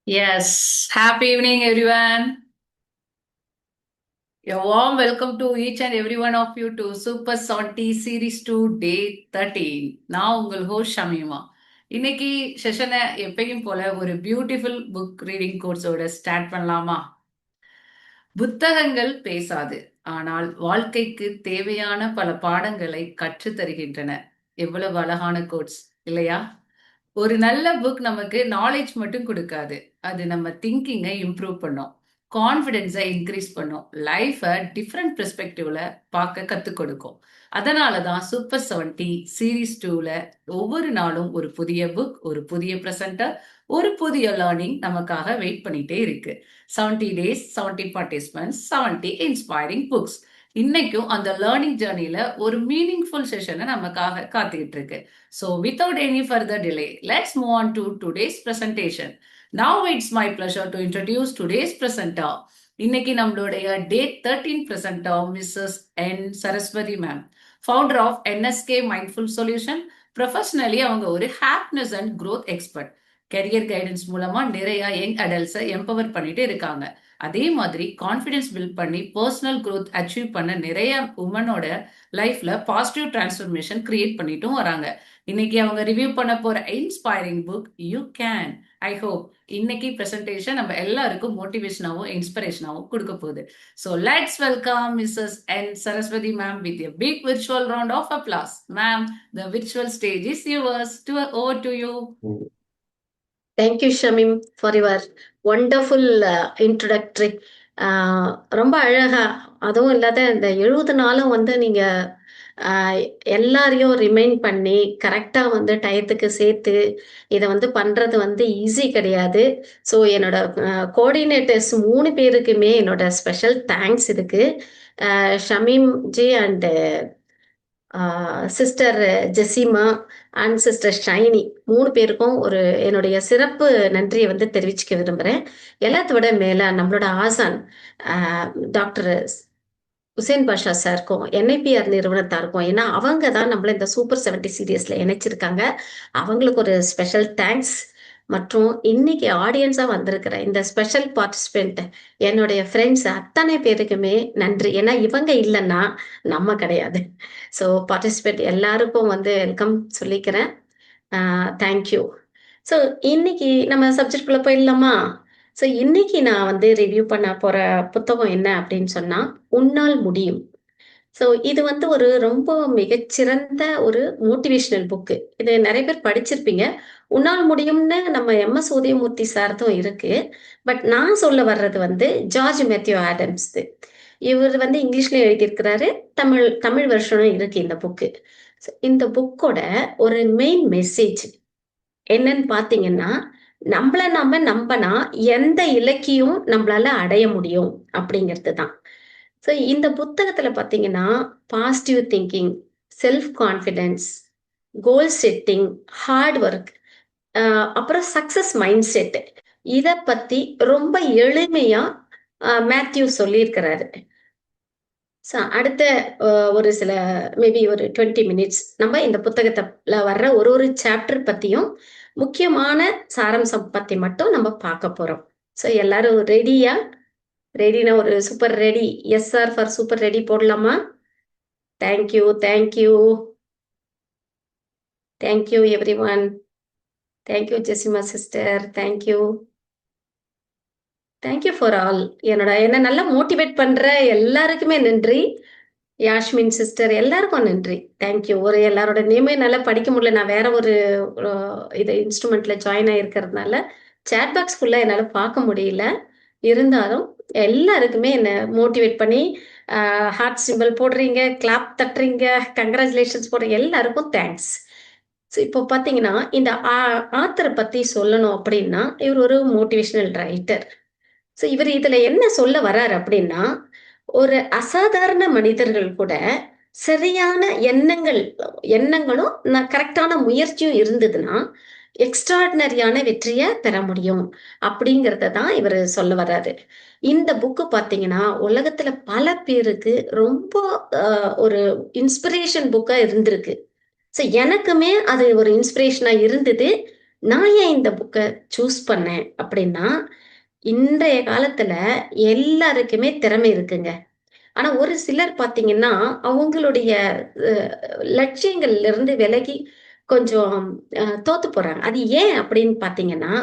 Yes, happy evening, everyone. A warm welcome to each and every one of you to Super Salty Series 2 Day 13. நான் உங்கள் host Shamima. இன்னைக்கு செஷனை எப்பயும் போல ஒரு beautiful book reading கோர்ஸோட start பண்ணலாமா? புத்தகங்கள் பேசாது, ஆனால் வாழ்க்கைக்கு தேவையான பல பாடங்களை கற்றுத் தருகின்றன. எவ்வளவு அழகான கோட்ஸ் இல்லையா? ஒரு நல்ல புக் நமக்கு நாலேஜ் மட்டும் கொடுக்காது. அது நம்ம திங்கிங்கை இம்ப்ரூவ் பண்ணும், கான்ஃபிடென்ஸை இன்க்ரீஸ் பண்ணும், லைஃபை டிஃப்ரெண்ட் பெர்ஸ்பெக்டிவ்ல பார்க்க கற்றுக் கொடுக்கும். அதனால தான் சூப்பர் 70 சீரீஸ் 2ல ஒவ்வொரு நாளும் ஒரு புதிய புக், ஒரு புதிய ப்ரெசென்டர், ஒரு புதிய லேர்னிங் நமக்காக வெயிட் பண்ணிட்டே இருக்கு. 70 டேஸ், 70 பார்ட்டிசிபென்ட்ஸ், 70 இன்ஸ்பைரிங் புக்ஸ். இன்னைக்கும் அந்த லேர்னிங் ஜேர்னில ஒரு மீனிங்ஃபுல் செஷனை நமக்காக காத்துக்கிட்டு இருக்கு. So without any further delay, let's move on to today's presentation. Now it's my pleasure to introduce today's presenter. இன்னைக்கு நம்மளுடைய day 13 presenter Mrs. N. Saraswathi ma'am, founder of NSK mindful solution. Professionally அவங்க ஒரு happiness and growth expert. Career guidance மூலமா நிறைய young அடல்ட்ஸை empower பண்ணிட்டு இருக்காங்க. அதே மாதிரி கான்ஃபிடன்ஸ் பில்ட் பண்ணி பர்சனல் growth அச்சீவ் பண்ண நிறைய உமனோட லைஃப்ல பாசிட்டிவ் டிரான்ஸ்ஃபர்மேஷன் கிரியேட் பண்ணிட்டும் வராங்க. இன்னைக்கு அவங்க ரிவ்யூ பண்ண போற inspiring book you can. I hope இன்னைக்கு பிரசன்டேஷன் நம்ம எல்லாருக்கும் மோட்டிவேஷனாவும் இன்ஸ்பிரேஷனாவும் கொடுக்க போகுது. So let's welcome Mrs N Saraswathi ma'am with a big virtual round of applause. Ma'am, the virtual stage is yours. Over to you. Thank you, Shamim, for your wonderful introductory. ரொம்ப அழகா, அதுவும் இல்லாத இந்த 70 நாளும் நீங்க எல்லாரையும் ரிமைண்ட் பண்ணி கரெக்டாக டயத்துக்கு சேர்த்து இதை பண்றது ஈஸி கிடையாது. ஸோ என்னோட கோஆர்டினேட்டர்ஸ் 3 பேருக்குமே என்னோட ஸ்பெஷல் தேங்க்ஸ் இதுக்கு. Shameem ji and sister Jesima and sister Shiny 3 பேருக்கும் என்னுடைய சிறப்பு நன்றியை தெரிவிச்சுக்க விரும்புகிறேன். எல்லாத்த விட மேலே நம்மளோட ஆசான் டாக்டர் உசேன் பாஷா சாருக்கும் NIPR நிறுவனத்தாருக்கும், ஏன்னா அவங்க தான் நம்மள இந்த சூப்பர் 70 சீரியஸ்ல இணைச்சிருக்காங்க. அவங்களுக்கு ஒரு ஸ்பெஷல் தேங்க்ஸ். மற்றும் இன்னைக்கு ஆடியன்ஸா வந்திருக்கிற இந்த ஸ்பெஷல் பார்ட்டிசிபென்ட் என்னுடைய ஃப்ரெண்ட்ஸ் அத்தனை பேருக்குமே நன்றி. ஏன்னா இவங்க இல்லைன்னா நம்ம கிடையாது. ஸோ பார்ட்டிசிபென்ட் எல்லாருக்கும் வெல்கம் சொல்லிக்கிறேன். தேங்க்யூ. ஸோ இன்னைக்கு நம்ம சப்ஜெக்ட்குள்ள போயிடலாமா? ஸோ இன்னைக்கு நான் ரிவ்யூ பண்ண போற புத்தகம் என்ன அப்படின்னு சொன்னா உன்னால் முடியும். ஸோ இது ஒரு ரொம்ப மிகச்சிறந்த ஒரு மோட்டிவேஷனல் புக்கு. இது நிறைய பேர் படிச்சிருப்பீங்க. உன்னால் முடியும்னு நம்ம MS உதயமூர்த்தி சார்தும் இருக்கு. பட் நான் சொல்ல வர்றது ஜார்ஜ் மேத்யூ ஆடம்ஸ். இவர் இங்கிலீஷ்லயும் எழுதியிருக்கிறாரு, தமிழ் வெர்ஷனும் இருக்கு இந்த புக்கு. இந்த புக்கோட ஒரு மெயின் மெசேஜ் என்னன்னு பாத்தீங்கன்னா, நம்மள நாம நம்பினா எந்த இலக்கையும் நம்மளால அடைய முடியும் அப்படிங்கிறது தான். ஸோ இந்த புத்தகத்துல பாத்தீங்கன்னா பாசிட்டிவ் திங்கிங், செல்ஃப் கான்ஃபிடென்ஸ், கோல் செட்டிங், ஹார்ட் ஒர்க், அப்புறம் சக்சஸ் மைண்ட் செட், இத பத்தி ரொம்ப எளிமையா மேத்யூ சொல்லியிருக்கிறாரு. அடுத்த ஒரு சில மேபி ஒரு 20 மினிட்ஸ் நம்ம இந்த புத்தகத்துல வர்ற ஒரு சாப்டர் பத்தியும் முக்கியமான சாராம்சம் பத்தி மட்டும் நம்ம பார்க்க போறோம். ஸோ எல்லாரும் ரெடியா? ரெடினா ஒரு super ready, SR for super ready போடலாமா? Thank you, thank you, thank you everyone. Thank you Jesima sister, thank you, thank you for all. என்ன நல்லா மோட்டிவேட் பண்ற எல்லாருக்குமே நன்றி. யாஸ்மின் சிஸ்டர் எல்லாருக்கும் நன்றி, தேங்க்யூ. எல்லாரோட நேமே நல்லா படிக்க முடியல, நான் வேற ஒரு இது இன்ஸ்ட்ருமெண்ட்ல ஜாயின் ஆயிருக்கிறதுனால சேட் பாக்ஸ் ஃபுல்லா என்னால பார்க்க முடியல. இருந்தாலும் எல்லாருக்குமே என்ன மோட்டிவேட் பண்ணி ஹார்ட் சிம்பிள் போடுறீங்க, கிளாப் தட்டுறீங்க, கங்க்ராச்சுலேஷன்ஸ் போடுறீங்க, எல்லாருக்கும் தேங்க்ஸ். ஸோ இப்போ பார்த்தீங்கன்னா இந்த ஆத்தரை பத்தி சொல்லணும் அப்படின்னா, இவர் ஒரு மோட்டிவேஷனல் ரைட்டர். ஸோ இவர் இதுல என்ன சொல்ல வர்றாரு அப்படின்னா, ஒரு அசாதாரண மனிதர்கள் கூட சரியான எண்ணங்களும் கரெக்டான முயற்சியும் இருந்ததுன்னா எக்ஸ்ட்ராடினரியான வெற்றியை பெற முடியும் அப்படிங்கிறத தான் இவர் சொல்ல வர்றாரு. இந்த புக்கு பார்த்தீங்கன்னா உலகத்துல பல பேருக்கு ரொம்ப ஒரு இன்ஸ்பிரேஷன் புக்கா இருந்திருக்கு. ஸோ எனக்குமே அது ஒரு இன்ஸ்பிரேஷனா இருந்தது. நான் ஏன் இந்த புக்கை சூஸ் பண்ணேன் அப்படின்னா, இன்றைய காலத்துல எல்லாருக்குமே திறமை இருக்குங்க. ஆனா ஒரு சிலர் பார்த்தீங்கன்னா, அவங்களுடைய அ லட்சியங்கள்ல இருந்து விலகி கொஞ்சம் தோத்து போறாங்க. அது ஏன் அப்படின்னு பார்த்தீங்கன்னா,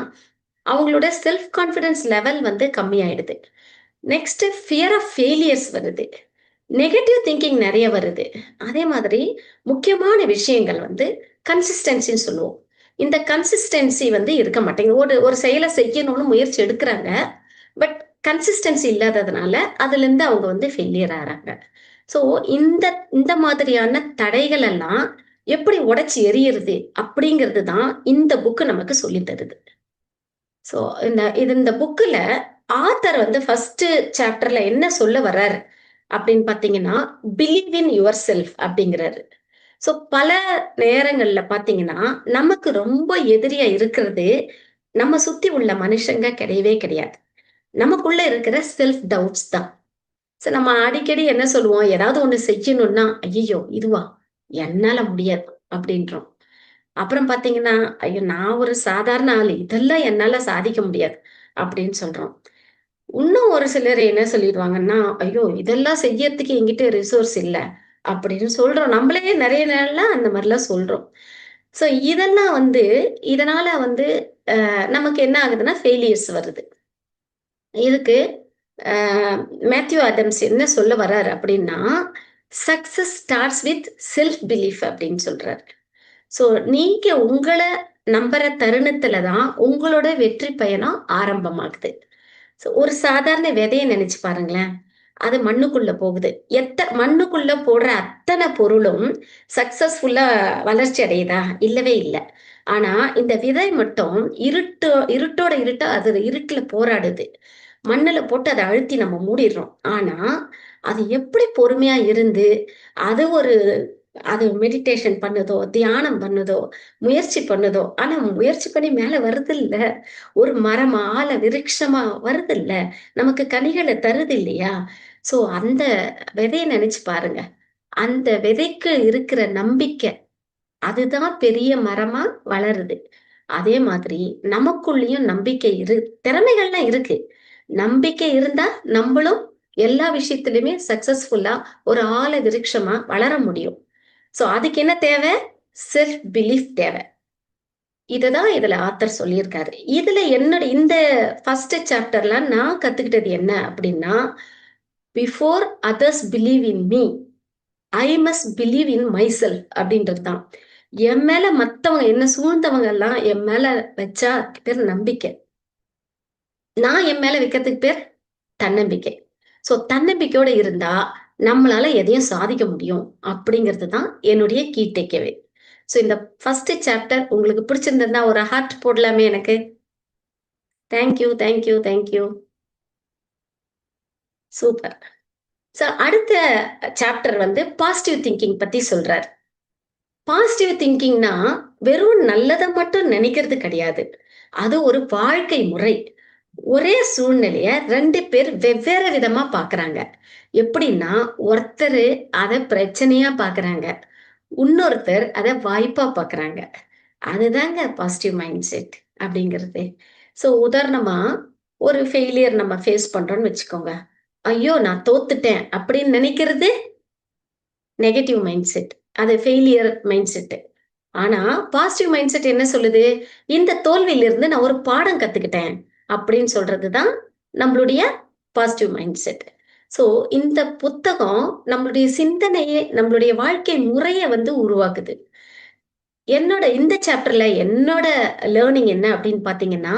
அவங்களோட செல்ஃப் கான்ஃபிடன்ஸ் லெவல் வந்து கம்மியாயிடுது. நெக்ஸ்ட் ஃபியர் ஆஃப் ஃபெயிலியர்ஸ் வருது. நெகட்டிவ் திங்கிங் நெறைய வருது. அதே மாதிரி முக்கியமான விஷயங்கள் வந்து கன்சிஸ்டன்சின்னு சொல்லுவோம். இந்த கன்சிஸ்டன்சி வந்து இருக்க மாட்டேங்குது. ஒரு ஒரு செயல செய்யணும்னு முயற்சி எடுக்குறாங்க. பட் கன்சிஸ்டன்சி இல்லாததுனால, அதுலருந்து அவங்க வந்து ஃபெயிலியர் ஆறாங்க. ஸோ இந்த இந்த மாதிரியான தடைகள் எல்லாம் எப்படி உடைச்சு எறியறது? அப்படிங்கிறது தான் இந்த புக் நமக்கு சொல்லி தருது. ஸோ இந்த புக்ல ஆத்தர் வந்து ஃபர்ஸ்ட் சாப்டர்ல என்ன சொல்ல வர்றாரு அப்படின்னு பார்த்தீங்கன்னா, பிலீவ் இன் யுவர் செல்ஃப் அப்படிங்கிறாரு. ஸோ பல நேரங்கள்ல பார்த்தீங்கன்னா, நமக்கு ரொம்ப எதிரியா இருக்கிறது, நம்ம சுத்தி உள்ள மனுஷங்க கிடையவே கிடையாது. நமக்குள்ள இருக்கிற செல்ஃப் டவுட்ஸ் தான். ஸோ நம்ம அடிக்கடி என்ன சொல்லுவோம்? ஏதாவது ஒண்ணு செய்யணும்னா, "ஐயய்யோ! இதுவா? என்னால முடியாது" அப்படின்றோம். அப்புறம் பார்த்தீங்கன்னா, "ஐயோ! நான் ஒரு சாதாரண ஆளு. இதெல்லாம் என்னால சாதிக்க முடியாது" அப்படின்னு சொல்றோம். இன்னும் ஒரு சிலர் என்ன சொல்லிருவாங்கன்னா, "ஐயோ! இதெல்லாம் செய்யறதுக்கு என்கிட்ட ரிசோர்ஸ் இல்ல" அப்படின்னு சொல்றோம். நம்மளே நெறைய நேரம்லாம் அந்த மாரிலாம் சொல்றோம். ஸோ இதெல்லாம் வந்து இதனால வந்து நமக்கு என்ன ஆகுதுன்னா, ஃபெயிலியர்ஸ் வருது. இதுக்கு அ மேத்யூ ஆடம்ஸ் என்ன சொல்ல வர்றாரு அப்படின்னா, "success starts with self belief" அப்படின்னு சொல்றாரு. ஸோ நீங்க உங்கள நம்புற தருணத்துல தான் உங்களோட வெற்றி பயணம் ஆரம்பமாகுது. ஸோ ஒரு சாதாரண விதைய நெனச்சு பாருங்களேன். அது மண்ணுக்குள்ள போகுது. மண்ணுக்குள்ள போடுற அத்தன பொருளும் சக்சஸ்ஃபுல்லா வளர்ச்சி அடையுதா? இல்லவே இல்ல. ஆனா இந்த விதை மட்டும் இருட்டோட இருட்டா அது இருட்டுல போராடுது. மண்ணுல போட்டு அத அழுத்தி நம்ம மூடிர்றோம். ஆனா, அது எப்படி பொறுமையா இருந்து, அது ஒரு அது மெடிடேஷன் பண்ணுதோ, தியானம் பண்ணுதோ, முயற்சி பண்ணுதோ, ஆனா முயற்சி பண்ணி மேல வருதுல்ல. ஒரு மரமா, விருட்சமா வருதுல்ல. நமக்கு கனிகள தருது இல்லையா? ஸோ அந்த விதைய நெனச்சு பாருங்க. அந்த விதைக்கு இருக்கிற நம்பிக்கை, அதுதான் பெரிய மரமா வளருது. அதே மாதிரி நமக்குள்ளயும் நம்பிக்கை திறமைகள்லாம் இருக்கு. நம்பிக்கை இருந்தா நம்பளும் எல்லா விஷயத்திலுமே சக்சஸ்ஃபுல்லா ஒரு விருட்சமா வளர முடியும். சோ அதுக்கு என்ன தேவை? செல்ஃப் பிலீஃப் தேவை. இததான் இதுல ஆத்தர் சொல்லியிருக்காரு. இதுல என்னோட இந்த ஃபர்ஸ்ட் சாப்டர்ல நான் கத்துக்கிட்டது என்ன அப்படின்னா, before others believe in me, I must believe in myself அப்படின்றது தான். என் மேல மத்தவங்க என்ன சூழ்ந்தவங்க எல்லாம் என் மேல வச்சா அதுக்கு பேர் நம்பிக்கை. நான் என் மேல வைக்கிறதுக்கு பேர் தன்னம்பிக்கை. சோ தன்னம்பிக்கையோட இருந்தா, நம்மளால எதையும் சாதிக்க முடியும். அப்படிங்கிறது தான் என்னுடைய கீ டேக் அவே. சோ இந்த ஃபர்ஸ்ட் சாப்டர் உங்களுக்கு பிடிச்சிருந்ததுன்னா ஒரு ஹார்ட் போடலாமே எனக்கு. Thank you, thank you, thank you. Super. So அடுத்த சாப்டர் வந்து பாசிட்டிவ் திங்கிங் பத்தி சொல்றாரு. பாசிட்டிவ் திங்கிங்னா வெறும் நல்லத மட்டும் நினைக்கிறது கிடையாது. அது ஒரு வாழ்க்கை முறை. ஒரே சூழ்நிலைய 2 பேர் வெவ்வேறு விதமா பார்க்குறாங்க. எப்படின்னா, ஒருத்தரு அத பிரச்சனையா பார்க்குறாங்க. இன்னொருத்தர் அத வாய்ப்பா பார்க்குறாங்க. அதுதாங்க பாசிட்டிவ் மைண்ட் செட் அப்படிங்கிறது. ஸோ உதாரணமா, ஒரு ஃபெயிலியர் நம்ம ஃபேஸ் பண்றோம்னு வச்சுக்கோங்க. ஐயோ! நான் தோத்துட்டேன் அப்படின்னு நினைக்கிறது நெகட்டிவ் மைண்ட் செட். அது ஃபெயிலியர் மைண்ட் செட். ஆனா, பாசிட்டிவ் மைண்ட் செட் என்ன சொல்லுது? இந்த தோல்வியிலிருந்து நான் ஒரு பாடம் கத்துக்கிட்டேன். அப்படின்னு சொல்றது தான் நம்மளுடைய பாசிட்டிவ் மைண்ட் செட். ஸோ, இந்த புத்தகம் நம்மளுடைய சிந்தனையே, நம்மளுடைய வாழ்க்கை முறைய வந்து உருவாக்குது. என்னோட இந்த சாப்டர்ல என்னோட லேர்னிங் என்ன அப்படின்னு பார்த்தீங்கன்னா,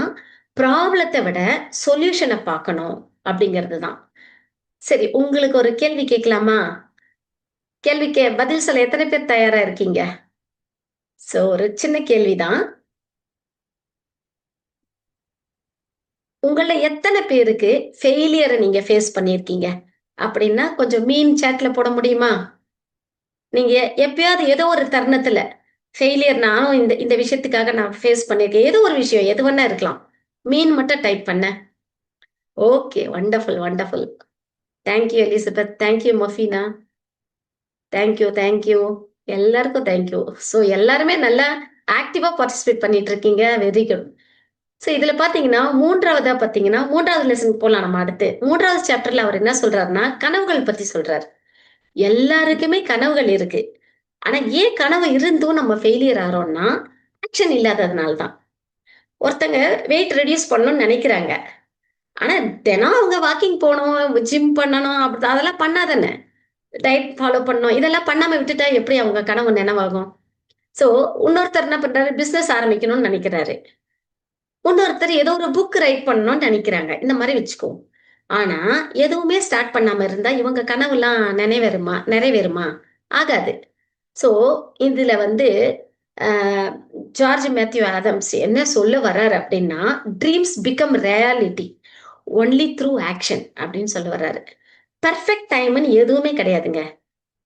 ப்ராப்ளத்த விட சொல்யூஷன பார்க்கணும் அப்படிங்கிறது தான். சரி, உங்களுக்கு ஒரு கேள்வி கேட்கலாமா? கேள்விக்கு பதில் சொல்ல எத்தன பேர் தயாரா இருக்கீங்க? ஸோ, ஒரு சின்ன கேள்வி தான். உங்கள்ல எத்தன பேருக்கு ஃபெயிலியர நீங்க ஃபேஸ் பண்ணியிருக்கீங்க? அப்படின்னா கொஞ்சம் சாட்ல போட முடியுமா? நீங்க எப்பயாவது ஏதோ ஒரு தருணத்துல ஃபெயிலியர் நானும் இந்த இந்த விஷயத்துக்காக நான் ஃபேஸ் பண்ணியிருக்கேன். ஏதோ ஒரு விஷயம் எது வேணா இருக்கலாம். மட்டும் டைப் பண்ணேன். Okay. Wonderful, wonderful. Thank you Elizabeth. Thank you Mofina. Thank you, thank you. எல்லாருக்கும் தேங்க் யூ. ஸோ எல்லாருமே நல்லா ஆக்டிவா பார்ட்டிசிபேட் பண்ணிட்டு இருக்கீங்க. Very good. ஸோ இதுல பாத்தீங்கன்னா, 3வது லெசனுக்கு போலாம் நம்ம அடுத்து. 3வது சாப்டர்ல அவர் என்ன சொல்றாருன்னா, கனவுகள் பத்தி சொல்றாரு. எல்லாருக்குமே கனவுகள் இருக்கு. ஆனா ஏன் கனவு இருந்தும் நம்ம ஃபெயிலியர் ஆறோம்னா, ஆக்ஷன் இல்லாததுனால தான். ஒருத்தங்க வெயிட் ரெடியூஸ் பண்ணணும்னு நெனைக்கிறாங்க. ஆனா தினம் அவங்க வாக்கிங் போணும், ஜிம் பண்ணணும், அதெல்லாம் பண்ணாதானே. டயட் ஃபாலோ பண்ணணும். இதெல்லாம் பண்ணாம விட்டுட்டா எப்படி அவங்க கனவு நனவாகும்? ஸோ இன்னொருத்தர் என்ன பண்றாரு, பிசினஸ் ஆரம்பிக்கணும்னு நெனைக்கிறாரு. இன்னொருத்தர் ஏதோ ஒரு புக் ரைட் பண்ணணும்னு நெனைக்கிறாங்க. இந்த மாரி வச்சுக்குவோம். ஆனா, எதுவுமே ஸ்டார்ட் பண்ணாம இருந்தா இவங்க கனவுலாம் நிறைவேறுமா? ஆகாது. ஸோ, இதுல வந்து அ ஜார்ஜ் மேத்யூ ஆதம்ஸ் என்ன சொல்ல வர்றாரு அப்டின்னா, "dreams become reality only through action" அப்டின்னு சொல்ல வர்றாரு. பெர்ஃபெக்ட் டைம்ன்னு எதுவுமே கிடையாதுங்க.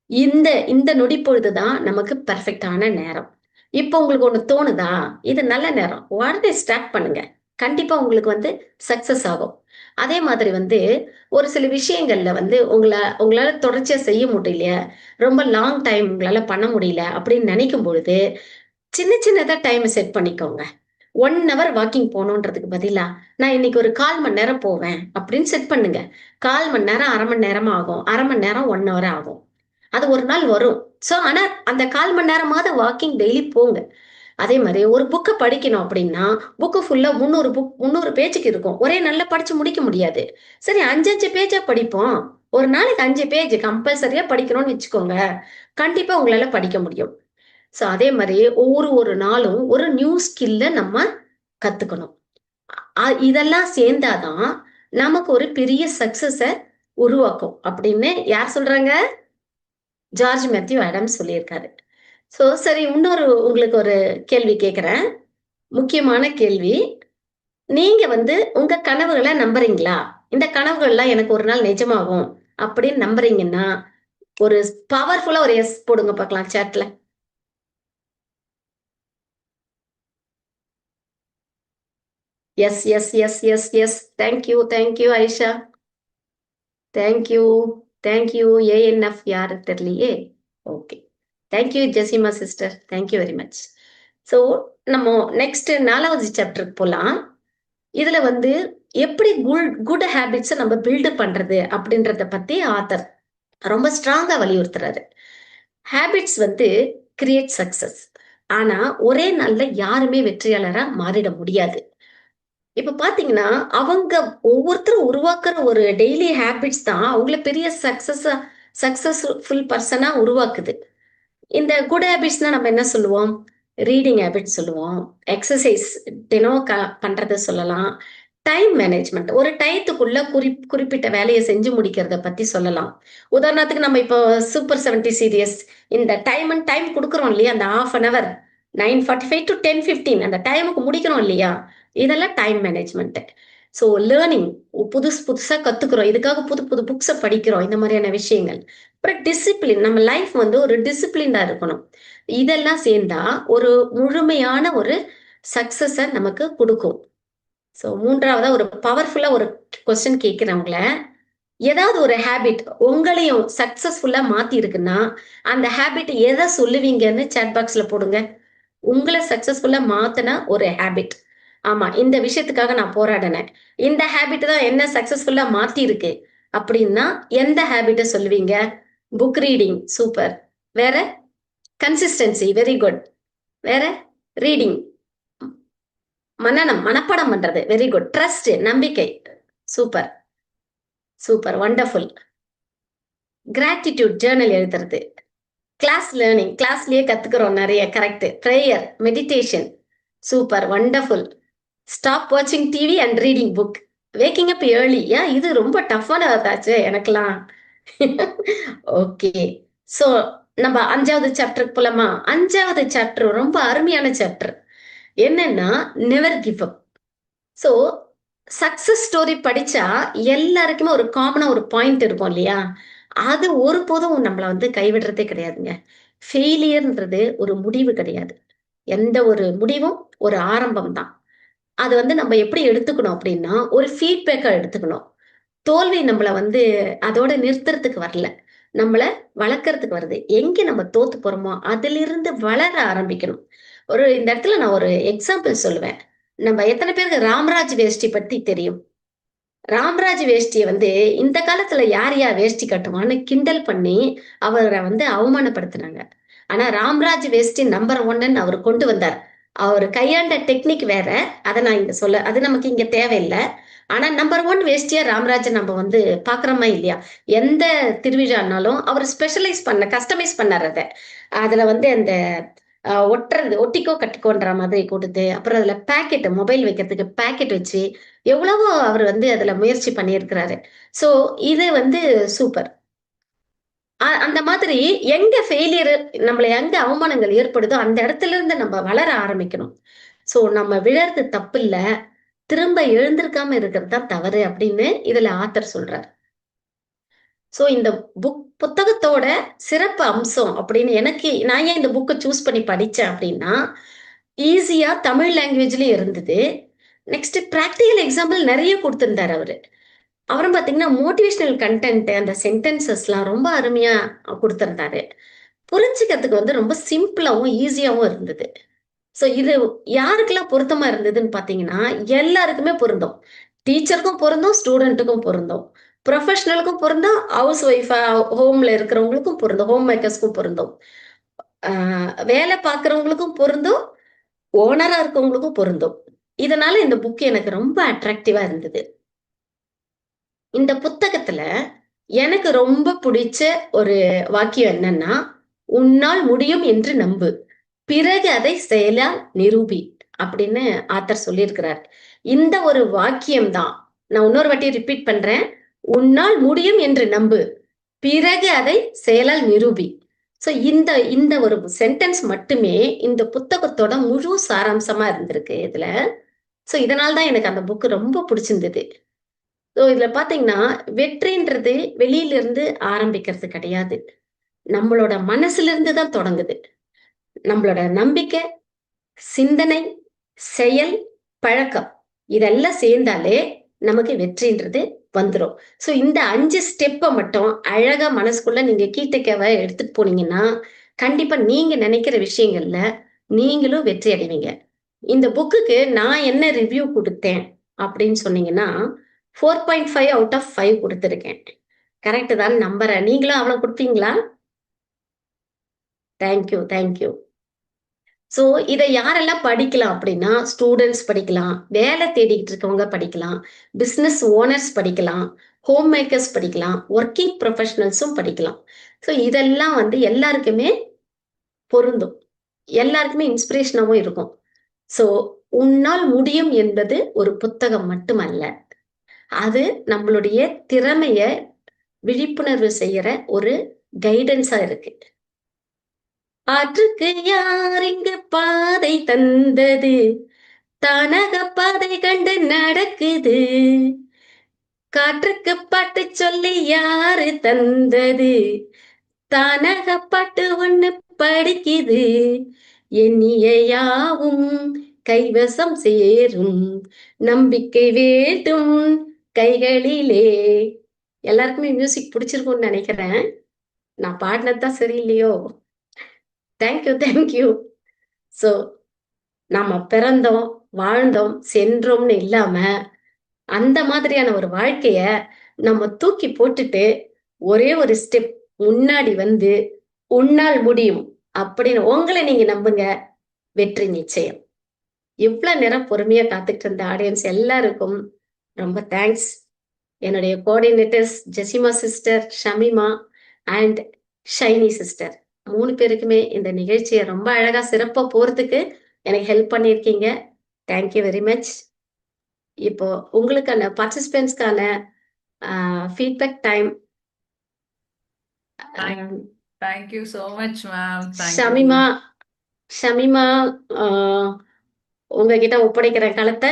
இந்த இந்த நொடி பொழுது தான் நமக்கு பெர்ஃபெக்ட்டான நேரம். இப்போ உங்களுக்கு ஒண்ணு தோணுதா? இது நல்ல நேரம். உடனே ஸ்டார்ட் பண்ணுங்க. கண்டிப்பா உங்களுக்கு வந்து சக்சஸ் ஆகும். அதே மாதிரி வந்து ஒரு சில விஷயங்கள்ல வந்து உங்களால தொடர்ச்சியா செய்ய முடியல, ரொம்ப லாங் டைம் உங்களால பண்ண முடியல அப்படின்னு நினைக்கும் பொழுது, சின்ன சின்னதா டைம் செட் பண்ணிக்கோங்க. 1 ஹவர் வாக்கிங் போணுன்றதுக்கு பதிலா, நான் இன்னைக்கு ஒரு 1/4 மணி நேரம் போவேன் அப்படின்னு செட் பண்ணுங்க. 1/4 மணி நேரம், 1/2 மணி நேரமா ஆகும். 1/2 மணி நேரம், 1 ஹவர் ஆகும். அது ஒரு நாள் வரும். ஸோ, ஆனா அந்த 1/4 மணி நேரமாவது வாக்கிங் டெய்லி போங்க. அதே மாரி ஒரு புக்க படிக்கணும் அப்படின்னா, புக்கு ஃபுல்லா 300 பேஜுக்கு இருக்கும். ஒரே நாள்ல படிச்சு முடிக்க முடியாது. சரி 5, 5 பேஜா படிப்போம். ஒரு நாளைக்கு 5 பேஜ் கம்பல்சரியா படிக்கணும்னு வச்சுக்கோங்க. கண்டிப்பா உங்களால படிக்க முடியும். ஸோ, அதே மாரி ஒரு நாளும் ஒரு நியூ ஸ்கில்ல நம்ம கத்துக்கணும். இதெல்லாம் சேர்ந்தா தான் நமக்கு ஒரு பெரிய சக்சஸ உருவாக்கும். அப்படின்னு யார் சொல்றாங்க? ஜார்ஜ் மேத்யூ ஆடம்ஸ் சொல்லியிருக்காரு. சரி இன்னொரு உங்களுக்கு ஒரு கேள்வி கேட்கிறேன். முக்கியமான கேள்வி. நீங்க வந்து உங்க கனவுகள நம்புறீங்களா? இந்த கனவுகள்லாம் எனக்கு ஒரு நாள் நிஜமாகும் அப்படின்னு நம்புறீங்கன்னா, ஒரு பவர்ஃபுல்லா ஒரு எஸ் போடுங்க பார்க்கலாம் சாட்ல. Yes, yes, yes, yes, yes. Thank you, thank you Ayesha. Thank you, thank you. ANF யாரு தெரியலையே. Okay. Thank you Jesima sister. Thank you very much. So நம்ம நெக்ஸ்ட் 4வது சாப்டருக்கு போலாம். இதுல வந்து எப்படி குட் ஹேபிட்ஸ நம்ம பில்ட் பண்றது அப்படின்றத பத்தி ஆத்தர் ரொம்ப ஸ்ட்ராங்கா வலியுறுத்துறாரு. ஹேபிட்ஸ் வந்து கிரியேட் சக்சஸ். ஆனா ஒரே நாள்ல யாருமே வெற்றியாளரா மாறிட முடியாது. இப்ப பாத்தீங்கன்னா, அவங்க ஒவ்வொருத்தரும் உருவாக்குற ஒரு டெய்லி ஹேபிட்ஸ் தான் அவங்கள பெரிய சக்சஸ்ஃபுல் பர்சனா உருவாக்குது. இந்த குட் ஹேபிட்ஸ்னா நம்ம என்ன சொல்லுவோம்? ரீடிங் ஹேபிட் சொல்லுவோம். எக்ஸர்சைஸ் தினம் பண்றத சொல்லலாம். Time management. ஒரு டயத்துக்குள்ள குறிப்பிட்ட வேலைய செஞ்சு முடிக்கிறத பத்தி சொல்லலாம். உதாரணத்துக்கு நம்ம இப்போ சூப்பர் 70 சீரியஸ் இந்த டைம் குடுக்குறோம் இல்லையா? அந்த 1/2 அன் ஹவர் 9:45 டூ 10:15 அந்த டைமுக்கு முடிக்கிறோம் இல்லையா? இதெல்லாம் டைம் மேனேஜ்மென்ட். ஸோ லேர்னிங் புதுசு புதுசா கத்துக்கிறோம். இதுக்காக புது புது புக்ஸ படிக்கிறோம். இந்த மாதிரியான விஷயங்கள். அப்புறம் டிசிப்ளின். நம்ம லைஃப் வந்து ஒரு டிசிப்ளின்டா இருக்கணும். இதெல்லாம் சேர்ந்தா ஒரு முழுமையான ஒரு சக்சஸ நமக்கு குடுக்கும். ஸோ 3வதா ஒரு பவர்ஃபுல்லா ஒரு கொஸ்டின் கேட்கிறேன் உங்கள. ஏதாவது ஒரு ஹேபிட் உங்களையும் சக்சஸ்ஃபுல்லா மாத்தி இருக்குன்னா, அந்த ஹேபிட் எத சொல்லுவீங்கன்னு சாட் பாக்ஸ்ல போடுங்க. உங்கள சக்சஸ்ஃபுல்லா மாத்துன ஒரு ஹேபிட். ஆமா, இந்த விஷயத்துக்காக நான் போராடினேன். இந்த ஹேபிட் தான் என்ன சக்சஸ்ஃபுல்லா மாத்திருக்கு. அப்படின்னா, எந்த ஹேபிட்ட சொல்லுவீங்க? Book reading super. வேற? Consistency very good. வேற? ரீடிங் மனப்பாடம் பண்றது வெரி குட். ட்ரஸ்ட் நம்பிக்கை super, super wonderful. Gratitude journal எழுதுறது. கிளாஸ் லேர்னிங் கிளாஸ்லயே கத்துக்கிறோம் நிறைய correct. Prayer meditation super wonderful. Stop வாட்சிங் TV and reading book. Waking up early. இது ரொம்ப டஃப்பானதாச்சு எனக்கெல்லாம். ஓகே. சோ நம்ம 5வது சாப்டருக்கு போலாமா? 5வது சாப்டர் ரொம்ப அருமையான சாப்டர். என்னன்னா never give up. So success story படிச்சா எல்லாருக்குமே ஒரு காமனா ஒரு பாயிண்ட் இருக்கும் இல்லையா? அது ஒருபோதும் நம்மள வந்து கைவிடுறதே கிடையாதுங்க. ஃபெயிலியர்ன்றது ஒரு முடிவு கிடையாது. எந்த ஒரு முடிவும் ஒரு ஆரம்பம் தான். அது வந்து நம்ம எப்படி எடுத்துக்கணும் அப்படின்னா, ஒரு ஃபீட்பேக்கா எடுத்துக்கணும். தோல்வி நம்மள வந்து அதோட நிறுத்துறதுக்கு வரல. நம்மள வளர்க்கறதுக்கு வருது. எங்க நம்ம தோத்து போறோமோ, அதிலிருந்து வளர ஆரம்பிக்கணும். இந்த இடத்துல நான் ஒரு எக்ஸாம்பிள் சொல்லுவேன். நம்ம எத்தனை பேருக்கு ராம்ராஜ் வேஷ்டி பத்தி தெரியும்? ராம்ராஜ் வேஷ்டிய வந்து இந்த காலத்துல யார் வேஷ்டி கட்டுவான்னு கிண்டல் பண்ணி அவரை வந்து அவமானப்படுத்தினாங்க. ஆனா ராம்ராஜ் வேஷ்டி நம்பர் ஒன்னு அவர் கொண்டு வந்தார். அவர் கையாண்ட டெக்னிக் வேற. அதை நான் இங்க சொல்ல, அது நமக்கு இங்க தேவையில்லை. ஆனா நம்பர் ஒன் வேஷ்டியா ராம்ராஜ் நம்ம வந்து பாக்குறோமா இல்லையா? எந்த திருவிழானாலும் அவர் ஸ்பெஷலைஸ் கஸ்டமைஸ் பண்ணார் அதை. அதுல வந்து அந்த ஒட்டுறது, ஒட்டிக்கோ கட்டிக்கோன்ற மாதிரி கொடுத்து, அப்புறம் அதுல பேக்கெட், மொபைல் வைக்கிறதுக்கு பேக்கெட் வச்சு எவ்வளவோ அவர் வந்து அதுல முயற்சி பண்ணியிருக்கிறாரு. சோ இது வந்து சூப்பர். அந்த மாதிரி எங்க ஃபெயிலியர், நம்மள எங்க அவமானங்கள் ஏற்படுதோ அந்த இடத்துல இருந்து நம்ம வளர ஆரம்பிக்கணும். சோ நம்ம விழறது தப்பு இல்ல, திரும்ப எழுந்திருக்காம இருக்கிறது தான் தவறு அப்படின்னு இதுல ஆத்தர் சொல்றார். சோ இந்த புத்தகத்தோட சிறப்பு அம்சம் அப்படின்னு எனக்கு, நான் ஏன் இந்த புக்கை சூஸ் பண்ணி படிச்சேன் அப்படின்னா, ஈஸியா தமிழ் லாங்குவேஜ்லயும் இருந்தது. நெக்ஸ்ட் பிராக்டிகல் எக்ஸாம்பிள் நிறைய கொடுத்திருந்தாரு அவரு. அப்புறம் பாத்தீங்கன்னா மோட்டிவேஷனல் கண்டென்ட், அந்த சென்டென்சஸ்லாம் ரொம்ப அருமையா கொடுத்திருந்தாரு. புரிஞ்சுக்கிறதுக்கு வந்து ரொம்ப சிம்பிளாவும் ஈஸியாவும் இருந்தது. சோ இது யாருக்கெல்லாம் பொருத்தமா இருந்ததுன்னு பாத்தீங்கன்னா, எல்லாருக்குமே பொருந்தும். டீச்சருக்கும் பொருந்தும், ஸ்டூடெண்ட்டுக்கும் பொருந்தும், ப்ரொஃபஷனலுக்கும் பொருந்தும், ஹவுஸ் ஒய்ஃபா ஹோம்ல இருக்கிறவங்களுக்கும் பொருந்தும், ஹோம் மேக்கர்ஸ்க்கும் பொருந்தும், வேலை பார்க்குறவங்களுக்கும் பொருந்தும், ஓனரா இருக்கவங்களுக்கும் பொருந்தும். இதனால இந்த புக் எனக்கு ரொம்ப அட்ராக்டிவா இருந்தது. இந்த புத்தகத்துல எனக்கு ரொம்ப பிடிச்ச ஒரு வாக்கியம் என்னன்னா, "உன்னால் முடியும் என்று நம்பு. பிறகு அதை செயலால் நிரூபி" அப்படின்னு ஆத்தர் சொல்லியிருக்கிறார். இந்த ஒரு வாக்கியம் தான், நான் இன்னொரு வாட்டி ரிப்பீட் பண்றேன். "உன்னால் முடியும் என்று நம்பு. பிறகு அதை செயலால் நிரூபி." சோ இந்த இந்த ஒரு சென்டென்ஸ் மட்டுமே இந்த புத்தகத்தோட முழு சாராம்சமா இருந்திருக்கு இதுல. சோ இதனால தான் எனக்கு அந்த புக் ரொம்ப பிடிச்சிருந்தது. ஸோ இதுல பாத்தீங்கன்னா, வெற்றின்றது வெளியில இருந்து ஆரம்பிக்கிறது கிடையாது. நம்மளோட மனசுல இருந்து தான் தொடங்குது. நம்மளோட நம்பிக்கை, சிந்தனை, செயல், பழக்கம் இதெல்லாம் சேர்ந்தாலே நமக்கு வெற்றின்றது வந்துரும். சோ இந்த 5 ஸ்டெப்ப மட்டும் அழகா மனசுக்குள்ள நீங்க கீழ்த்தக்கவ எடுத்துட்டு போனீங்கன்னா, கண்டிப்பா நீங்க நினைக்கிற விஷயங்கள்ல நீங்களும் வெற்றி அடைவீங்க. இந்த புக்குக்கு நான் என்ன ரிவ்யூ குடுத்தேன் அப்படின்னு சொன்னீங்கன்னா, 4.5 அவுட் ஆஃப் 5 குடுத்திருக்கேன். கரெக்ட் தான் நம்புறேன். நீங்களும் அவ்வளவு குடுப்பீங்களா? Thank you, thank you. So இத யாரெல்லாம் படிக்கலாம் அப்படின்னா, ஸ்டூடண்ட்ஸ் படிக்கலாம், வேலை தேடிட்டு இருக்கவங்க படிக்கலாம், பிசினஸ் ஓனர்ஸ் படிக்கலாம், ஹோம் மேக்கர்ஸ் படிக்கலாம், ஒர்க்கிங் ப்ரொஃபஷனல்ஸும் படிக்கலாம். சோ இதெல்லாம் வந்து எல்லாருக்குமே பொருந்தும். எல்லாருக்குமே இன்ஸ்பிரேஷனாவும் இருக்கும். சோ உன்னால் முடியும் என்பது ஒரு புத்தகம் மட்டுமல்ல. அது நம்மளுடைய திறமைய விழிப்புணர்வு செய்யற ஒரு கைடன்ஸா இருக்கு. "ஆற்றுக்கு யார் இங்கு பாதை தந்தது? தானக பாதை கண்டு நடக்குது. காற்றுக்கு பாட்டு சொல்லி யாரு தந்தது? தானக பாட்டு ஒண்ணு படிக்குது. எண்ணிய யாவும் கைவசம் சேரும். நம்பிக்கை வேண்டும் கைகளிலே." எல்லாருக்குமே மியூசிக் பிடிச்சிருக்கும்னு நினைக்கிறேன். நான் பாடினது தான் சரியில்லையோ? Thank you, thank you. சோ நாம பிறந்தோம், வாழ்ந்தோம், சென்றோம்னு இல்லாம, அந்த மாதிரியான ஒரு வாழ்க்கைய நம்ம தூக்கி போட்டுட்டு, ஒரே ஒரு ஸ்டெப் முன்னாடி வந்து, "உன்னால் முடியும்" அப்படின்னு உங்கள நீங்க நம்புங்க. வெற்றி நிச்சயம். இவ்ளோ நேரம் பொறுமையா காத்துட்டு இருந்த ஆடியன்ஸ் எல்லாருக்கும் ரொம்ப தேங்க்ஸ். என்னுடைய coordinators Jesima sister, Shameema and Shiny sister 3 பேருக்குமே இந்த நிகழ்ச்சிய ரொம்ப அழகா சிறப்பா போறதுக்கு எனக்கு ஹெல்ப் பண்ணியிருக்கீங்க. Thank you very much. இப்போ உங்களுக்கான பார்ட்டிசிபென்ட்ஸ்க்கான feedback time. Thank thank you so much ma'am. Thank you. Shamima, Shamima, அ உங்ககிட்ட ஒப்படைக்கிறேன் களத்த.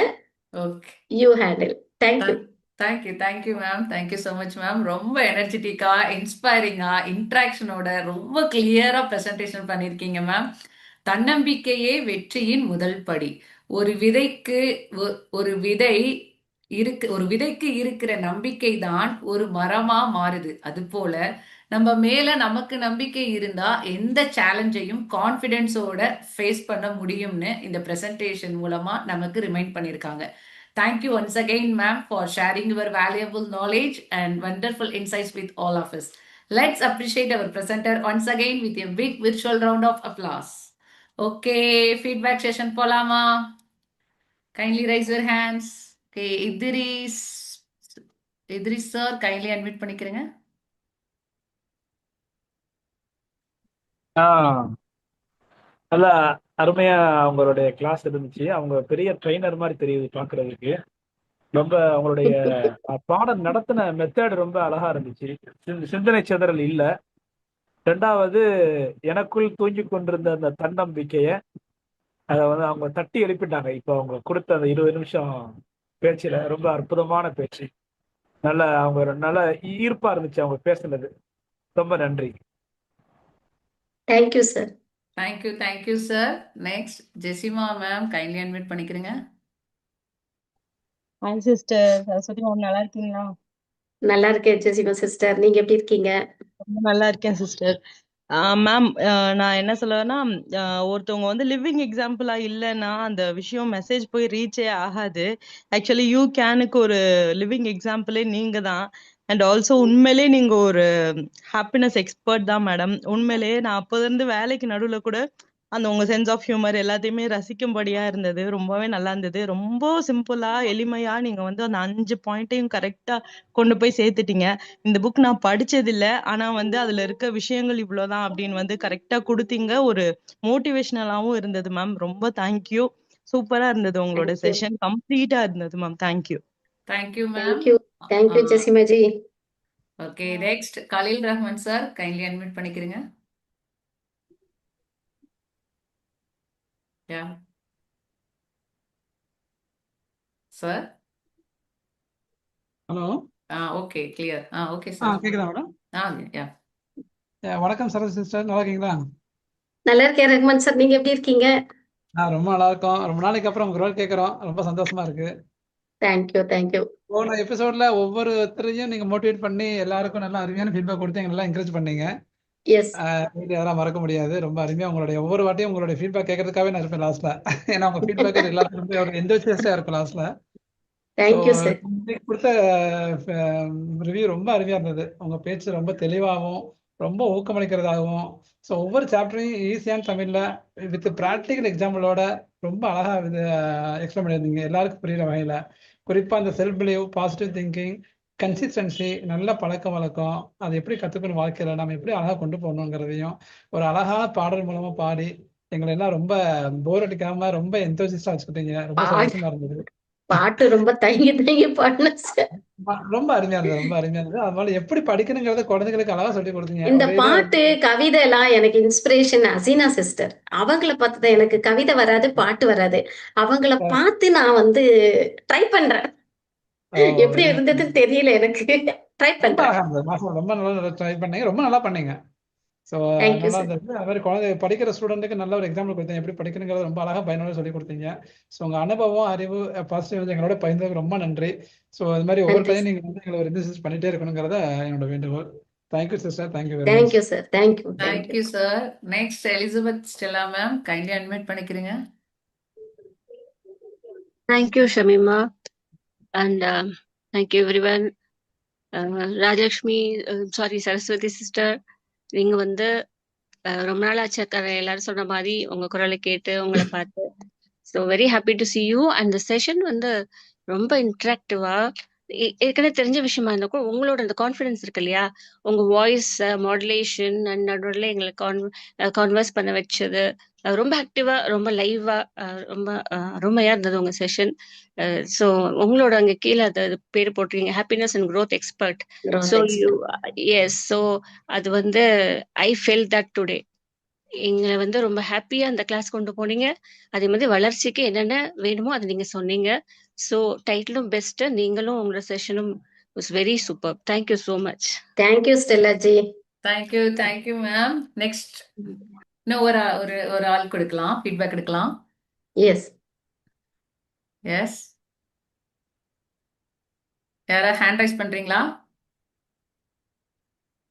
Okay. You handle. Thank you. Thank you ma'am. Thank you so much ma'am. ரொம்ப எனர்ஜெட்டிக்கா, இன்ஸ்பைரிங்கா, இன்ட்ராக்ஷனோட ரொம்ப கிளியரா பிரசன்டேஷன் பண்ணியிருக்கீங்க மேம். தன்னம்பிக்கையே வெற்றியின் முதல் படி. ஒரு விதைக்கு ஒரு விதை ஒரு விதைக்கு இருக்கிற நம்பிக்கை தான் ஒரு மரமா மாறுது. அதுபோல நம்ம மேல நமக்கு நம்பிக்கை இருந்தா எந்த சேலஞ்சையும் கான்ஃபிடென்ஸோட ஃபேஸ் பண்ண முடியும்னு இந்த பிரசன்டேஷன் மூலமா நமக்கு ரிமைண்ட் பண்ணியிருக்காங்க. Thank you once again, ma'am, for sharing your valuable knowledge and wonderful insights with all of us. Let's appreciate our presenter once again with a big virtual round of applause. Okay, feedback session polama. Kindly raise your hands. Okay, Idris sir, kindly unmute பண்ணிக்கிறேங்க. ஆ நல்லா அருமையா அவங்களுடைய class இருந்துச்சு. அவங்க பெரிய trainer மாதிரி தெரியுது பார்க்கறதுக்கு. ரொம்ப அவங்களுடைய பாடம் நடத்தின மெத்தட் ரொம்ப அழகா இருந்துச்சு. சிந்தனை சிதறல் இல்ல. 2வது எனக்குள் தூங்கிக் கொண்டிருந்த அந்த தன்னம்பிக்கைய அத வந்து அவங்க தட்டி எழுப்பிட்டாங்க. இப்போ அவங்க கொடுத்த அந்த 20 நிமிஷம் பேச்சுல ரொம்ப அற்புதமான பேச்சு. நல்ல ஈர்ப்பா இருந்துச்சு அவங்க பேசுனது. ரொம்ப நன்றி. Thank you sir. Thank you, sir. Next, Jessima ma'am, kindly unmute பண்ணிக்கிறேங்க. ஹாய் சிஸ்டர் சரஸ்வதி மேம், நல்லா இருக்கீங்களா? நல்லா இருக்கேன் ஜெசிமா சிஸ்டர். நீங்க எப்படி இருக்கீங்க? ரொம்ப நல்லா இருக்கேன் சிஸ்டர். மேம், நான் என்ன சொல்லுவேன்னா, ஒருத்தவங்க வந்து லிவிங் எக்ஸாம்பிளா இல்லைன்னா அந்த விஷயம் மெசேஜ் போய் ரீச்சே ஆகாது. ஆக்சுவலி யூ கேனுக்கு ஒரு லிவிங் எக்ஸாம்பிளே நீங்க தான். அண்ட் ஆல்சோ உண்மையிலே நீங்க ஒரு ஹாப்பினஸ் எக்ஸ்பர்ட் தான் மேடம். உண்மையிலேயே நான் அப்போது இருந்து வேலைக்கு நடுவுல கூட அந்த உங்க சென்ஸ் ஆஃப் ஹியூமர் எல்லாத்தையுமே ரசிக்கும்படியா இருந்தது. ரொம்பவே நல்லா இருந்தது. ரொம்ப சிம்பிளா எளிமையா நீங்க வந்து அந்த 5 பாயிண்ட்டையும் கரெக்டா கொண்டு போய் சேர்த்துட்டீங்க. இந்த புக் நான் படிச்சது இல்ல. ஆனா வந்து அதுல இருக்க விஷயங்கள் இவ்வளவுதான் அப்படின்னு வந்து கரெக்டா கொடுத்தீங்க. ஒரு மோட்டிவேஷனலாவும் இருந்தது மேம். ரொம்ப தேங்க்யூ. சூப்பரா இருந்தது உங்களோட தேங்க்யூ. செஷன். கம்ப்ளீட்டா இருந்தது ma'am. Thank you. Thank you, ma'am. Thank you. Thank you Jezima G. Okay, next, Khalil Rahman sir, kindly unmute பண்ணிக்கிறேங்க. Yeah. Sir? Hello. Okay, clear. Okay, sir. கேக்குதா மேடம்? Yeah. வணக்கம் சரஸ் சிஸ்டர், நல்லா இருக்கீங்களா? நல்லா இருக்கேன் ரஹ்மான் சார். நீங்க எப்படி இருக்கீங்க? ரொம்ப நல்லா இருக்கோம். ரொம்ப நாளைக்கு அப்புறம் உங்க குரல் கேட்குறோம். ரொம்ப சந்தோஷமா இருக்கு. Thank you thank you. போன எபிசோட்ல ஒவ்வொருத்தரையும் நீங்க மோட்டிவேட் பண்ணி எல்லாருக்கும் நல்ல அருமையான ஃபீட்பேக் கொடுத்து எங்களை நல்லா என்கரேஜ் பண்ணீங்க. எஸ். அதெல்லாம் மறக்க முடியாது. ரொம்ப அருமையா உங்களுடைய ஒவ்வொரு வாட்டியும் உங்களுடைய ஃபீட்பேக் கேட்கறதுக்காகவே நான் இருப்பேன் லாஸ்ட்ல. ஏன்னா உங்க ஃபீட்பேக் எல்லாத்துக்குமே ஒரு எந்தோசியஸ்டா இருக்கும் லாஸ்ட்ல. Thank you sir. இன்னைக்கு கொடுத்த ரிவ்யூ ரொம்ப அருமையா இருந்தது. உங்க பேச்சு ரொம்ப தெளிவாகவும் ரொம்ப ஊக்கமளிக்கிறதாகவும், ஸோ ஒவ்வொரு சாப்டரையும் ஈஸியான தமிழ்ல வித் ப்ராக்டிக்கல் எக்ஸாம்பிளோட ரொம்ப அழகா இது எக்ஸ்பிளைன் பண்ணியிருந்தீங்க எல்லாருக்கும் புரியுற வகையில. குறிப்பா அந்த self believe, positive thinking, consistency, நல்ல பழக்க வழக்கம், அதை எப்படி கத்துக்கணும் வாழ்க்கையில நம்ம எப்படி அழகா கொண்டு போகணுங்கிறதையும் ஒரு அழகான பாடல் மூலமா பாடி எங்களை எல்லாம் ரொம்ப போர் அடிக்காம ரொம்ப எந்தோசிஸ்டா வச்சுக்கிட்டீங்க. ரொம்ப சந்தோஷமா இருந்தது. பாட்டு ரொம்ப தயங்கி தயங்கி பாடினேன் சார். ரொம்ப அருமையா இருந்தது. ரொம்ப அருமையா இருந்தது. அதனால எப்படி படிக்கணுங்கிறத குழந்தைகளுக்கு அழகா சொல்லி கொடுத்தீங்க. இந்த ஒரே பாட்டு கவிதை எல்லாம் எனக்கு இன்ஸ்பிரேஷன் அசீனா சிஸ்டர். அவங்கள பார்த்துதான். எனக்கு கவிதை வராது, பாட்டு வராது. அவங்கள பார்த்து நான் வந்து ட்ரை பண்றேன். எப்படி இருந்ததுன்னு தெரியல எனக்கு. ட்ரை ரொம்ப பண்றேன். அழகா இருந்தது. மாசம் ரொம்ப நல்லா ட்ரை பண்ணீங்க. ரொம்ப நல்லா பண்ணீங்க. ஸோ தேங்க்யூ நல்லா சார். இருந்தது. அது மாதிரி குழந்தை படிக்கிற ஸ்டூடெண்ட்டுக்கு நல்ல ஒரு எக்ஸாம்பிள் கொடுத்தீங்க. எப்படி படிக்கணுங்கிறத ரொம்ப அழகா பயனுள்ள சொல்லி கொடுத்தீங்க. ஸோ உங்க அனுபவம், அறிவு, பாசிட்டிவ் வந்து எங்களோட பகிர்ந்ததுக்கு ரொம்ப நன்றி. ஸோ இது மாதிரி ஒவ்வொரு நன்றி டைம் நீங்க வந்து எங்களை ஒரு இன்ட்ரெஸ்ட் பண்ணிட்டே இருக்கணுங்கிறத என்னோட வேண்டுகோள். Thank you sister. Thank you very much. Thank you sir. Thank you Thank thank you. you, sir. Next, Elizabeth Stella ma'am, kindly unmute பண்ணிக்கிறீங்க. Thank you, Shamima, and thank you everyone. Rajashmi, sorry, Saraswati sister, நீங்க வந்து ரொம்ப நாள் ஆச்சு அக்கா, எல்லாரும் சொன்ன மாதிரி உங்க குரலை கேட்டு உங்களை பார்த்து so very happy to see you. அந்த செஷன் வந்து ரொம்ப இன்ட்ராக்டிவா ஏற்கனவே தெரிஞ்ச விஷயமா இருந்தா கூட உங்களோட அந்த கான்ஃபிடன்ஸ் இருக்கு இல்லையா, உங்க வாய்ஸ் மாடுலேஷன் அண்ட் நடுவில் எங்களை கான்வர்ஸ் பண்ண வச்சது ரொம்ப ஆக்டிவா, ரொம்ப லைவா, ரொம்ப அருமையா இருந்தது உங்க செஷன். ஸோ உங்களோட அங்க கீழே அது பேர் போட்டிருக்கீங்க, happiness and growth expert. So you yes, so அது வந்து ஐ ஃபெல் தட் டுடே. எங்களை வந்து ரொம்ப ஹாப்பியா அந்த கிளாஸ் கொண்டு போனீங்க. அதே மாதிரி வளர்ச்சிக்கு என்னென்ன வேணுமோ அதை நீங்க சொன்னீங்க. ஸோ டைட்டிலும் பெஸ்ட், நீங்களும் உங்களோட செஷனும் was very super. Thank you so much. Thank you Stella ji. Thank you ma'am. Next, இன்னும் ஒரு ஆள் கொடுக்கலாம், ஃபீட்பேக் எடுக்கலாம். எஸ். எஸ். யாராவது ஹேண்ட் ரைஸ் பண்றீங்களா?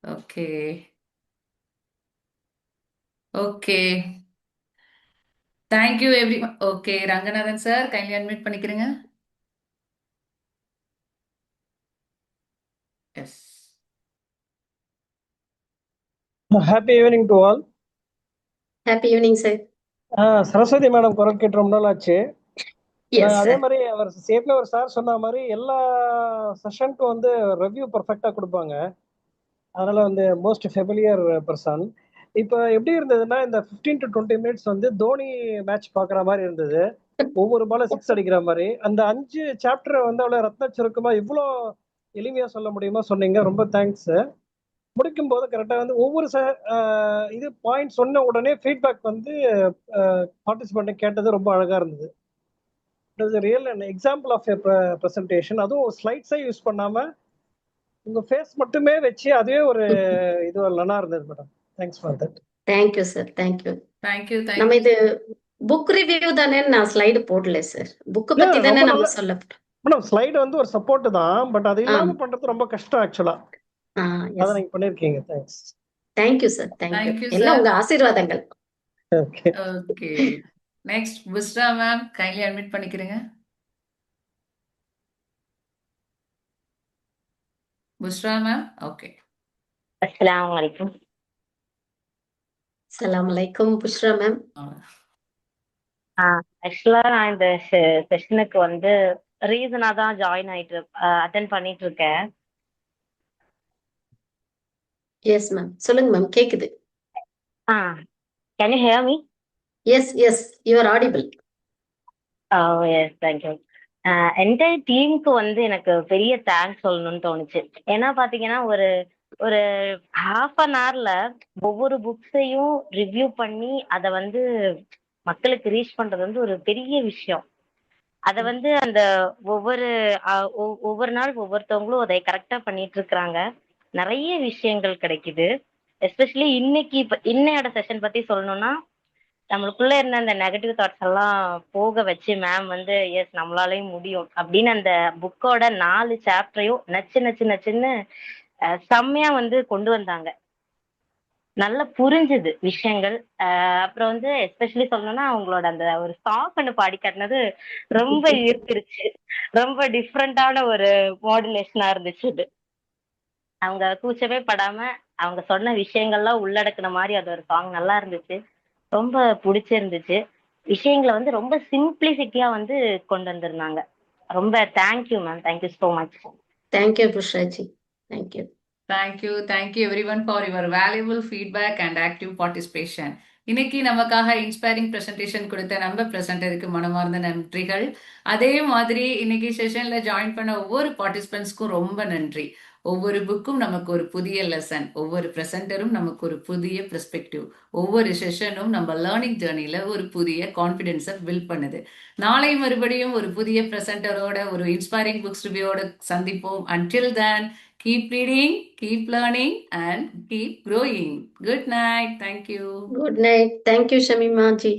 Okay. Okay. Thank you every okay. Ranganathan sir kindly admit பண்ணிக்கிறீங்க. Yes. Happy evening to all. Happy evening sir. Saraswati madam குரல் கேட்டு ரொம்ப நாள் ஆச்சு. எஸ் அதே சார். மாதிரி அவர் சேஃப்ல ஒரு சார் சொன்ன மாதிரி எல்லா செஷனுக்கும் வந்து ரிவ்யூ பர்ஃபெக்டா கொடுப்பாங்க. அதனால வந்து மோஸ்ட் ஃபெமிலியர் பர்சன். இப்போ எப்படி இருந்ததுன்னா இந்த 15 to 20 மினிட்ஸ் வந்து தோனி மேட்ச் பார்க்குற மாதிரி இருந்தது. ஒவ்வொரு பால 6 அடிக்கிற மாதிரி. அந்த 5 சாப்டர் வந்து அவ்வளோ ரத்ன சுருக்கமா இவ்வளோ எளிமையா சொல்ல முடியுமா சொன்னீங்க. ரொம்ப தேங்க்ஸ். முடிக்கும் போது கரெக்டாக வந்து ஒவ்வொரு இது பாயிண்ட் சொன்ன உடனே ஃபீட்பேக் வந்து பார்ட்டிசிபெண்ட் கேட்டது ரொம்ப அழகா இருந்தது. It was real and example of a presentation. அதுவும் ஸ்லைட்ஸே யூஸ் பண்ணாம உங்க ஃபேஸ் மட்டுமே வச்சு அதுவே ஒரு இது நல்லா இருந்தது madam. Thanks for that. Thank you sir. Thank you. Thank you. நம்ம தேங்க்யூ. இது புக் ரிவ்யூ தானே, நான் ஸ்லைடு போடல சார். புக்கை இல்ல பத்தி தானே ரொம்ப நம்ம நல்ல சொல்ல. மேடம் ஸ்லைடு வந்து ஒரு சப்போர்ட் தான். பட் அது இல்லாம பண்றது ரொம்ப கஷ்டம் ஆக்சுவலா. அதை எஸ். நீங்க பண்ணிருக்கீங்க. Thanks. Thank you sir. Thank you. Thank you எல்லாம் சார். உங்க ஆசீர்வாதங்கள். Okay. Okay. Next Bushra ma'am kindly admit பண்ணிக்கிறீங்க. புஷ்ரா மேம். ஓகே. அஸ்ஸலாமு அலைக்கும். சலாம் அலைக்கும் புஷ்ரா மேம். ஆக்சுவலா நான் இந்த செஷனுக்கு வந்து ரீசனா தான் ஜாயின் ஆயிட்டு அட்டென்ட் பண்ணிட்டு இருக்கேன். Yes ma'am. சொல்லுங்க மேம், கேக்குது. Can you hear me? Yes yes, you are audible. Yes, thank you. Entire டீமுக்கு வந்து எனக்கு பெரிய தேங்க்ஸ் சொல்லணும்னு தோணுச்சு. ஏன்னா பாத்தீங்கன்னா ஒரு ஒரு ஹாஃப் அன் ஹவர்ல ஒவ்வொரு புக்ஸையும் ரிவ்யூ பண்ணி அதை வந்து மக்களுக்கு ரீச் பண்றது வந்து ஒரு பெரிய விஷயம். அதை வந்து அந்த ஒவ்வொரு ஒவ்வொரு நாள் ஒவ்வொருத்தவங்களும் அதை கரெக்டா பண்ணிட்டு இருக்கிறாங்க. நிறைய விஷயங்கள் கிடைக்குது. எஸ்பெஷலி இன்னைக்கு இப்ப இன்னையோட செஷன் பத்தி சொல்லணும்னா, நம்மளுக்குள்ள இருந்த அந்த நெகட்டிவ் தாட்ஸ் எல்லாம் போக வச்சு மேம் வந்து எஸ் நம்மளாலையும் முடியும் அப்படின்னு அந்த புக்கோட 4 சாப்டரையும் நச்சு நச்சு நச்சுன்னு செம்மையா வந்து கொண்டு வந்தாங்க. நல்லா புரிஞ்சுது விஷயங்கள். அப்புறம் வந்து எஸ்பெஷலி சொல்லணும்னா அவங்களோட அந்த ஒரு சாங் ஒன்று பாடி காட்டினது ரொம்ப ஈர்த்திருச்சு. ரொம்ப டிஃப்ரெண்டான ஒரு மாடுலேஷனா இருந்துச்சு இது. அவங்க கூச்சவே படாம அவங்க சொன்ன விஷயங்கள்லாம் உள்ளடக்குன மாதிரி அது ஒரு சாங் நல்லா இருந்துச்சு. ரொம்ப பிடிச்சிருந்துச்சு. விஷயங்களை வந்து ரொம்ப சிம்பிளிசிட்டியா வந்து கொண்டு வந்திருந்தாங்க. ரொம்ப thank you ma'am. Thank you so much. Thank you புஷ்ராஜி. Thank you. Thank you everyone for your valuable feedback and active participation. இன்னைக்கு நமக்காக இன்ஸ்பைரிங் பிரசன்டேஷன் கொடுத்த நம்ம பிரசன்டருக்கு மனமார்ந்த நன்றிகள். அதே மாதிரி இன்னைக்கு செஷன்ல ஜாயின் பண்ண ஒவ்வொரு பார்ட்டிசிபென்ட்ஸ்க்கும் ரொம்ப நன்றி. ஒவ்வொரு புக்கும் நமக்கு ஒரு புதிய லெசன், ஒவ்வொரு பிரசன்டரும் நமக்கு ஒரு புதிய பெர்ஸ்பெக்டிவ், ஒவ்வொரு செஷனும் நம்ம லேர்னிங் ஜேர்னில ஒரு புதிய கான்ஃபிடென்ஸை பில்ட் பண்ணுது. நாளை மறுபடியும் ஒரு புதிய பிரசன்டரோட ஒரு இன்ஸ்பைரிங் புக்ஸ் ரிவ்யூவோட சந்திப்போம். Until then, keep reading, keep learning, and keep growing. Good night. Thank you. Good night. Thank you Shamima G.